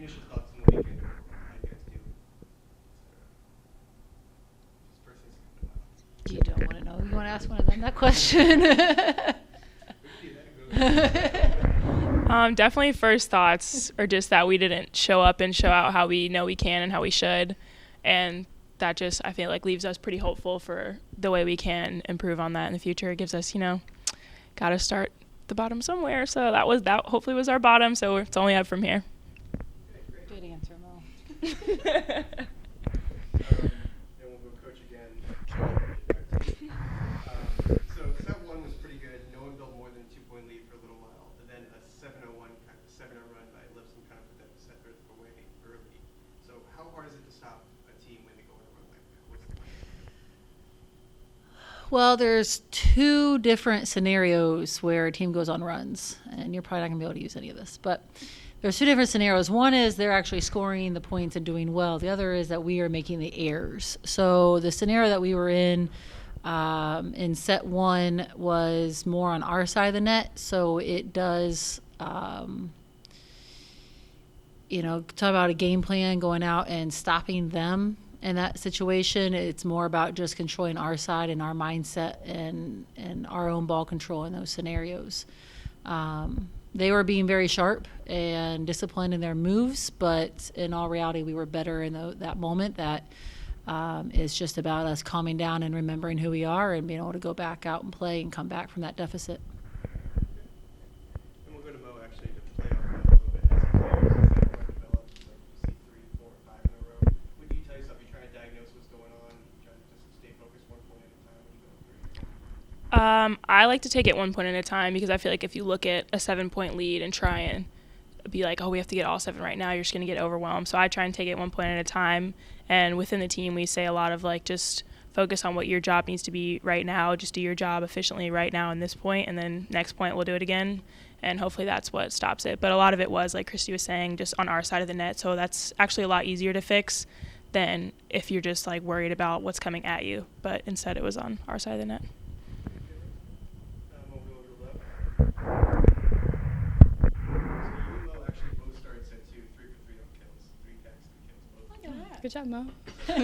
initial thoughts on the weekend? How you guys do? Just first things that come to mind. You don't want to know. You want to ask one of them that question? Definitely first thoughts are just that we didn't show up and show out how we know we can and how we should. And that just, I feel like, leaves us pretty hopeful for the way we can improve on that in the future. It gives us, got to start the bottom somewhere. So that hopefully was our bottom. So it's only up from here. Good answer, Mo. And we'll go coach again. So set one was pretty good. No one built more than a 2-point lead for a little while. And then a 7-0 run by Lipson kind of put that set away early. So how hard is it to stop a team when they go on a run like that? What's the plan? Well, there's two different scenarios where a team goes on runs, and you're probably not going to be able to use any of this. But there's two different scenarios. One is they're actually scoring the points and doing well. The other is that we are making the errors. So the scenario that we were in set one was more on our side of the net. So it does, talk about a game plan, going out and stopping them in that situation. It's more about just controlling our side and our mindset and our own ball control in those scenarios. They were being very sharp and disciplined in their moves, but in all reality, we were better in that moment. That is just about us calming down and remembering who we are and being able to go back out and play and come back from that deficit. And we'll go to Mo actually to play off that a little bit. As players, as that run develops, like you see 3, 4, 5 in a row. What do you tell yourself? You trying to diagnose what's going on? You trying to just stay focused 1 point at a time when you go through? I like to take it 1 point at a time because I feel like if you look at a 7-point lead and try and be like, oh, we have to get all 7 right now, you're just going to get overwhelmed. So I try and take it 1 point at a time. And within the team, we say a lot of just focus on what your job needs to be right now. Just do your job efficiently right now in this point, and then next point we'll do it again. And hopefully that's what stops it. But a lot of it was, like Christy was saying, just on our side of the net. So that's actually a lot easier to fix than if you're just worried about what's coming at you. But instead it was on our side of the net. We'll go over to left. So you and Mo actually both started set 2, 3 for 3 on kills, 3 attacks, 3 kills, both. Good job, Mo. So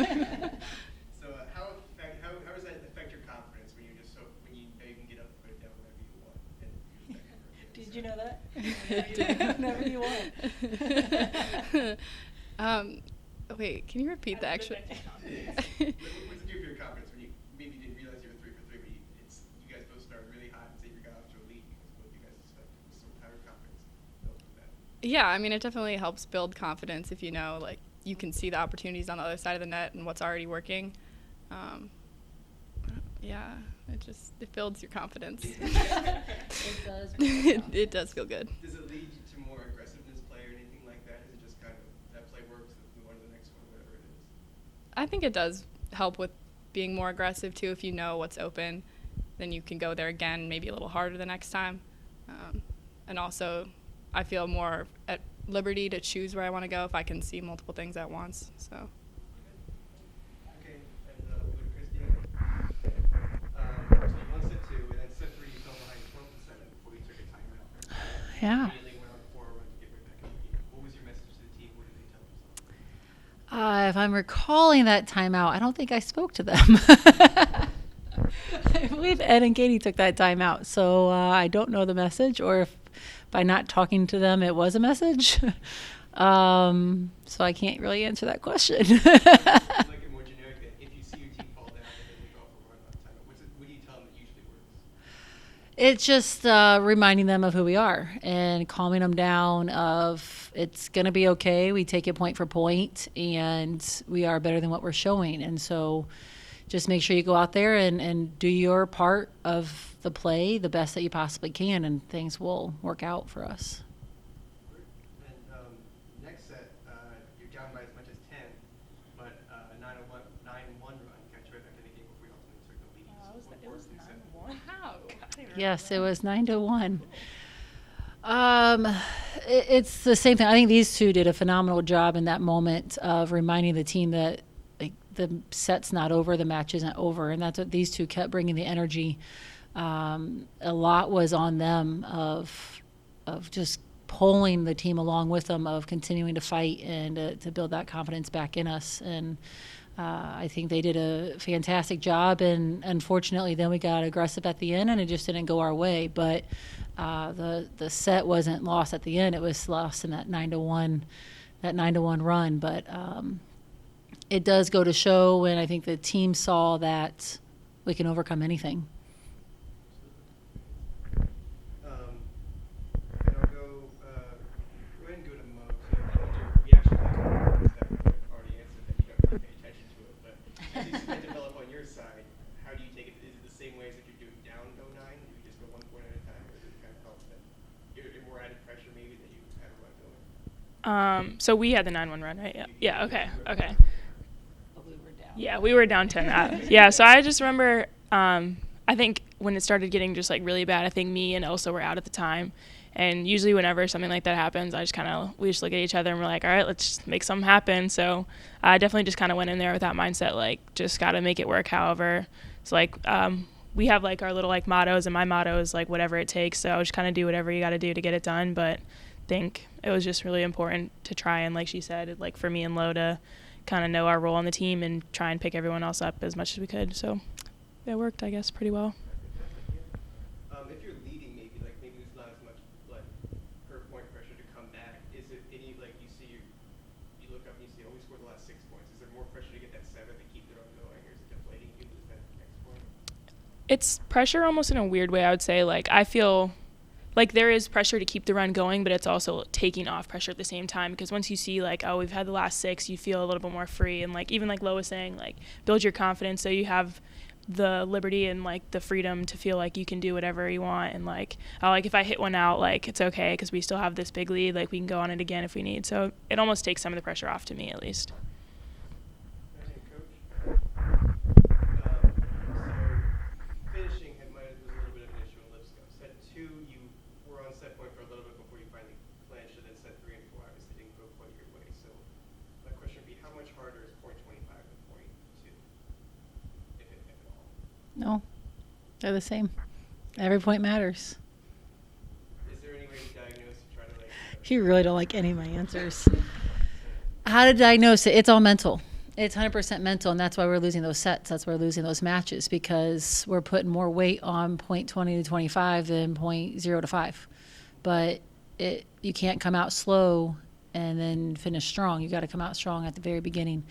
how does that affect your confidence when you know you can get up and put it down whenever you want? And Did you know that? Whenever you want. Wait, can you repeat that actually? what's it do for your confidence when you maybe didn't realize you were 3 for 3, but you guys both started really hot and Xavier got off to a lead because both you guys expected? So how your confidence built from that? Yeah, I mean, it definitely helps build confidence if you know, you can see the opportunities on the other side of the net and what's already working. Yeah, it builds your confidence. It does. It does feel good. Does it lead you to more aggressiveness play or anything like that? Is it just kind of that play works, let's move on to the next one, whatever it is? I think it does help with being more aggressive too. If you know what's open, then you can go there again, maybe a little harder the next time. And also, I feel more at liberty to choose where I want to go if I can see multiple things at once. So. Okay, and we'll go to Christy. So you won set 2, and then set 3 you fell behind 12-7 before you took a timeout. Yeah. Immediately went on a 4 run to get right back in the game. What was your message to the team? What did they tell themselves? If I'm recalling that timeout, I don't think I spoke to them. I believe Ed and Katie took that timeout, so I don't know the message, or if by not talking to them it was a message. So I can't really answer that question. Like it more generic that if you see your team fall down and then they go off a run on timeout, what do you tell them that usually works? It's just reminding them of who we are and calming them down of it's going to be okay. We take it point for point, and we are better than what we're showing. And so just make sure you go out there and do your part of the play the best that you possibly can, and things will work out for us. And next set, you're down by as much as 10, but a 9-1 run got you right back in the game before you ultimately took the lead. It was 9-1. How? Yes, it was 9-1. It's the same thing. I think these two did a phenomenal job in that moment of reminding the team that the set's not over, the match isn't over, and that's what these two kept bringing the energy. A lot was on them of just pulling the team along with them of continuing to fight and to build that confidence back in us. And I think they did a fantastic job. And unfortunately, then we got aggressive at the end, and it just didn't go our way. But the set wasn't lost at the end; it was lost in that 9-1 run. But it does go to show, and I think the team saw that we can overcome anything. And I'll go ahead and go to Mo. So we actually already answered that you don't really pay attention to it, but as these might develop on your side, how do you take it? Is it the same way as if you're doing down 0-9? You just go 1 point at a time, or does it kind of help that you're more added pressure maybe that you had a run going? So we had the 9-1 run, right? Yeah. Okay. We were down. Yeah, we were down 10. Yeah, so I just remember, I think when it started getting just like really bad, I think me and Elsa were out at the time. And usually whenever something like that happens, we just look at each other and we're like, all right, let's just make something happen. So I definitely just kind of went in there with that mindset, like, just got to make it work however. It's like, we have like our little like mottos, and my motto is like whatever it takes. So just kind of do whatever you got to do to get it done. But I think it was just really important to try and, like she said, like for me and Lo to kind of know our role on the team and try and pick everyone else up as much as we could. So it worked, I guess, pretty well. If you're leading, maybe there's not as much like per point pressure to come back. Is it any like you look up and you see, oh, we scored the last 6 points? Is there more pressure to get that 7 to keep it on going, or is it deflating if you lose that next point? It's pressure almost in a weird way, I would say. Like, I feel like there is pressure to keep the run going, but it's also taking off pressure at the same time, because once you see like, oh, we've had the last 6, you feel a little bit more free. And like, even like Lo was saying, like, build your confidence so you have the liberty and like the freedom to feel like you can do whatever you want. And like, like if I hit one out, like it's okay because we still have this big lead, like we can go on it again if we need. So it almost takes some of the pressure off, to me at least. Coach. Finishing was a little bit of an issue in Lipscomb. Set 2, you were on set point for a little bit before you finally clinched, and then set 3 and 4 obviously didn't go quite your way. So my question would be, how much harder is point 25 than point 2, if at all? No, they're the same. Every point matters. Is there any way to diagnose to try to like? You really don't like any of my answers. How to diagnose it? It's all mental. It's 100% mental, and that's why we're losing those sets. That's why we're losing those matches, because we're putting more weight on point 20 to 25 than point 0 to 5. But you can't come out slow and then finish strong. You got to come out strong at the very beginning,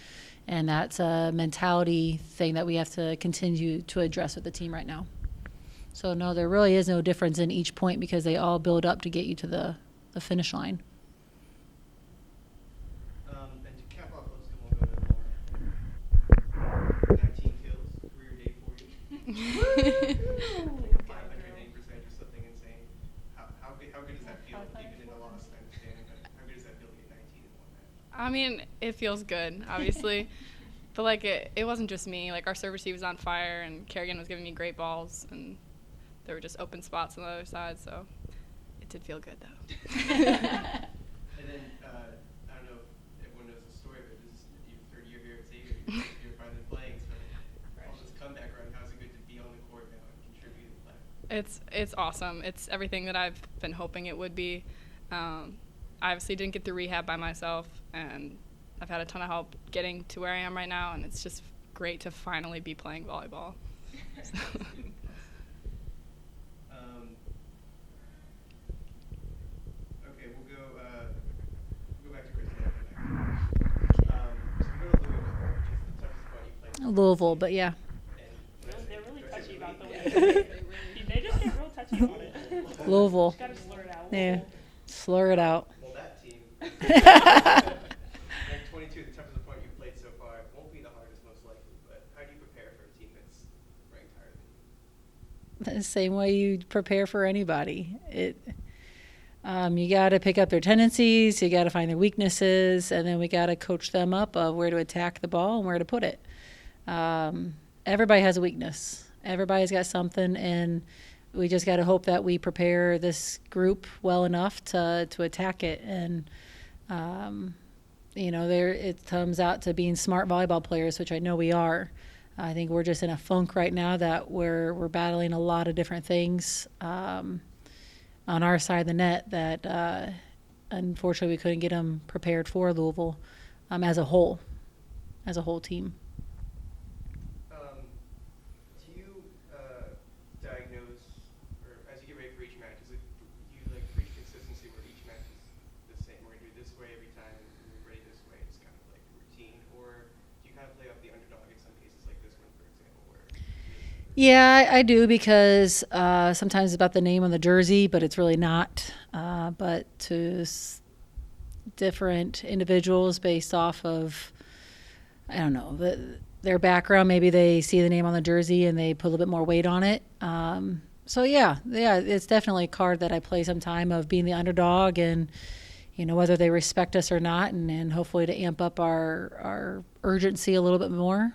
and that's a mentality thing that we have to continue to address with the team right now. So no, there really is no difference in each point because they all build up to get you to the finish line. And to cap off, we'll go to Moriah. 19 kills, career day for you. 508% or something insane. How good does that feel, even in a loss? I understand, but how good does that feel to get 19 in one match? I mean, it feels good, obviously. But, like, it wasn't just me. Like, our service was on fire, and Kerrigan was giving me great balls, and there were just open spots on the other side, so it did feel good, though. And then, I don't know if everyone knows the story, but this is your 3rd year here at Xavier. You're finally playing, so all this comeback run, how's it good to be on the court now and contribute and play? It's awesome. It's everything that I've been hoping it would be. I obviously didn't get through rehab by myself, and I've had a ton of help getting to where I am right now, and it's just great to finally be playing volleyball. Okay, we'll go back to Christy after that. So we go to Louisville, which is the toughest spot you played. Louisville, but yeah. They're really touchy about the league. They just get real touchy about it. Louisville. Just gotta slur it out. Yeah, slur it out. Well, that team, ranked 22, the toughest opponent you've played so far. It won't be the hardest, most likely, but how do you prepare for a team that's ranked higher than you? The same way you prepare for anybody. You got to pick up their tendencies, you got to find their weaknesses, and then we got to coach them up of where to attack the ball and where to put it. Everybody has a weakness. Everybody's got something, and we just got to hope that we prepare this group well enough to attack it. And it comes out to being smart volleyball players, which I know we are. I think we're just in a funk right now that we're battling a lot of different things on our side of the net that unfortunately we couldn't get them prepared for Louisville as a whole team. Do you diagnose, or as you get ready for each match, do you like preach consistency where each match is the same? We're going to do it this way every time, and we're ready this way. It's kind of like routine. Or do you kind of play off the underdog in some cases, like this one, for example, where Yeah, I do, because sometimes it's about the name on the jersey, but it's really not. But to different individuals based off of, I don't know, their background, maybe they see the name on the jersey and they put a little bit more weight on it. So yeah, it's definitely a card that I play sometime, of being the underdog, and whether they respect us or not, and hopefully to amp up our urgency a little bit more.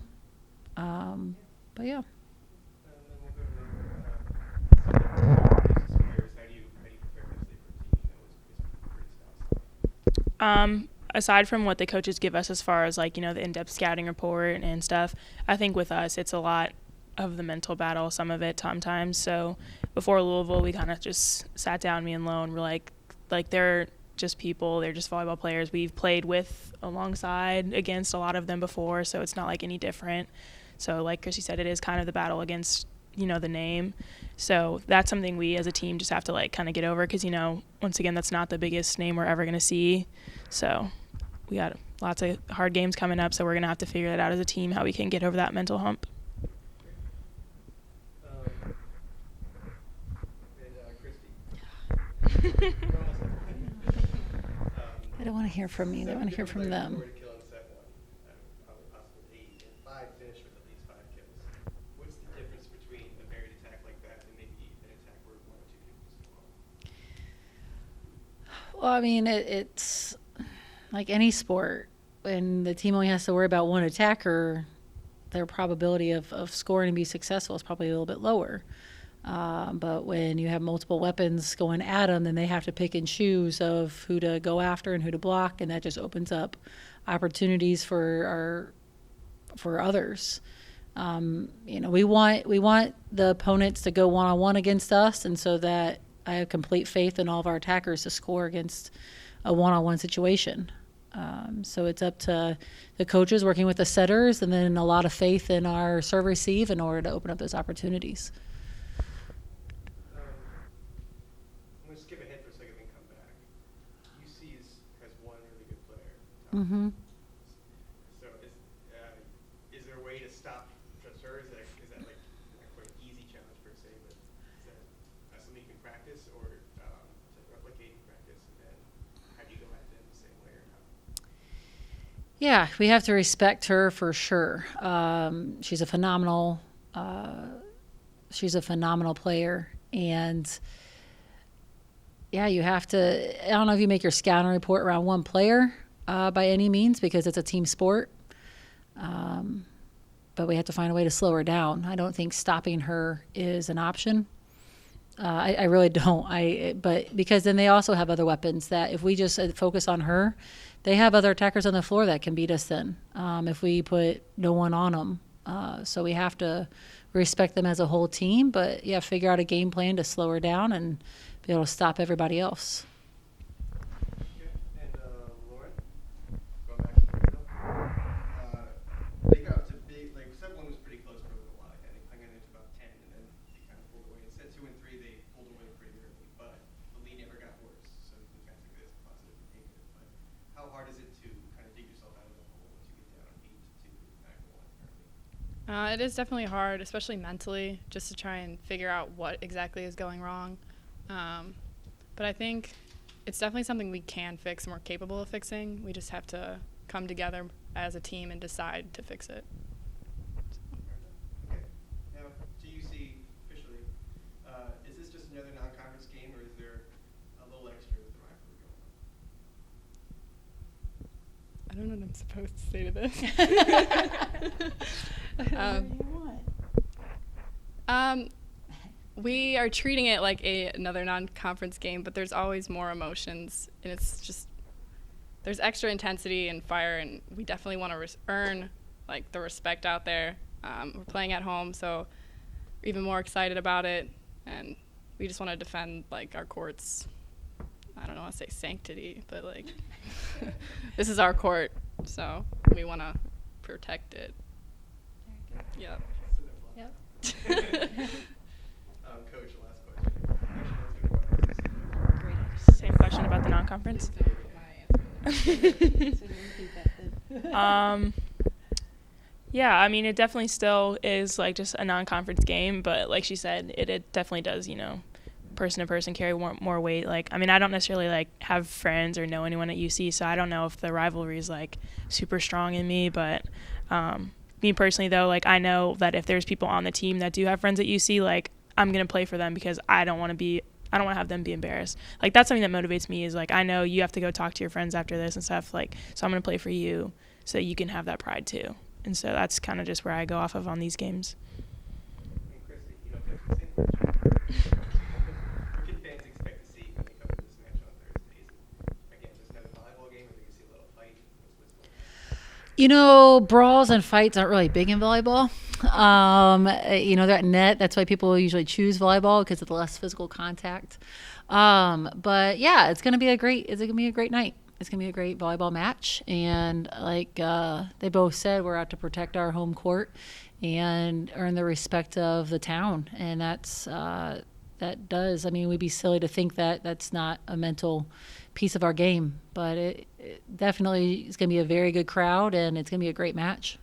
But yeah. and then we'll go to some players. How do you prepare mentally for a team? It's pretty tough. Aside from what the coaches give us as far as the in-depth scouting report and stuff, I think with us it's a lot of the mental battle, some of it sometimes. So before Louisville, we kind of just sat down, me and Lo, and we're like they're just people, they're just volleyball players. We've played with, alongside, against a lot of them before, so it's not like any different. So like Christy said, it is kind of the battle against the name. So that's something we as a team just have to kind of get over, because once again, that's not the biggest name we're ever going to see. So we got lots of hard games coming up, so we're going to have to figure that out as a team, how we can get over that mental hump. Christy. I don't want to hear from me. I want to hear from them. To kill in set one, probably possible 8 and 5 finish with at least 5 kills. What's the difference between a varied attack like that and maybe an attack where 1 or 2 kills as well? Well, I mean, it's like any sport. When the team only has to worry about one attacker, their probability of scoring and be successful is probably a little bit lower. But when you have multiple weapons going at them, then they have to pick and choose of who to go after and who to block, and that just opens up opportunities for others. We want the opponents to go one-on-one against us, and so that I have complete faith in all of our attackers to score against a one-on-one situation. So it's up to the coaches working with the setters, and then a lot of faith in our serve receive in order to open up those opportunities. I'm going to skip ahead for a second and come back. UC has one really good player. Mm-hmm. So is there a way to stop just her? Is that like not quite an easy challenge per se, but is that something you can practice, or to replicate and practice, and then how do you go at them the same way, or how? Yeah, we have to respect her for sure. She's a phenomenal player, and yeah, you have to. I don't know if you make your scouting report around one player by any means, because it's a team sport. But we have to find a way to slow her down. I don't think stopping her is an option. I really don't. But because then they also have other weapons that if we just focus on her, they have other attackers on the floor that can beat us then if we put no one on them. So we have to respect them as a whole team, but yeah, figure out a game plan to slow her down and be able to stop everybody else. Okay. And Lauren, going back to Louisville, they got to big, like set 1 was pretty close for a little while. I think hung in into about 10, and then they kind of pulled away. And set 2 and 3, they pulled away pretty early, but the lead never got worse. So you can kind of take this as positive and negative. But how hard is it to kind of dig yourself out of the hole once you get down 8-2 back 1 currently? It is definitely hard, especially mentally, just to try and figure out what exactly is going wrong. But I think it's definitely something we can fix and we're capable of fixing. We just have to come together as a team and decide to fix it. Okay. Now, GUC officially, is this just another non-conference game, or is there a little extra with the rivalry going on? I don't know what I'm supposed to say to this. We are treating it like another non-conference game, but there's always more emotions, and it's just there's extra intensity and fire, and we definitely want to earn the respect out there. We're playing at home, so we're even more excited about it, and we just want to defend our courts I don't want to say sanctity, but like this is our court, so we want to protect it. Yep. Yep. Coach, last question. Actually, let's go to Same question about the non-conference. Yeah, I mean, it definitely still is like just a non-conference game, but like she said, it definitely does, person to person carry more weight. Like, I mean, I don't necessarily like have friends or know anyone at UC, so I don't know if the rivalry is like super strong in me, but me personally though, like I know that if there's people on the team that do have friends at UC, like I'm going to play for them because I don't want to have them be embarrassed. Like that's something that motivates me is like I know you have to go talk to your friends after this and stuff, like so I'm going to play for you so that you can have that pride too. And so that's kind of just where I go off of on these games. And Christy, that's the same question. What can fans expect to see when they come to this match on Thursdays? Again, just another volleyball game, or they can see a little fight? What's going on? Brawls and fights aren't really big in volleyball. They're at net. That's why people usually choose volleyball because of the less physical contact. But yeah, it's gonna be a great night. It's gonna be a great volleyball match, and like they both said, we're out to protect our home court and earn the respect of the town, and that does. I mean, we'd be silly to think that that's not a mental piece of our game, but it definitely is gonna be a very good crowd, and it's gonna be a great match.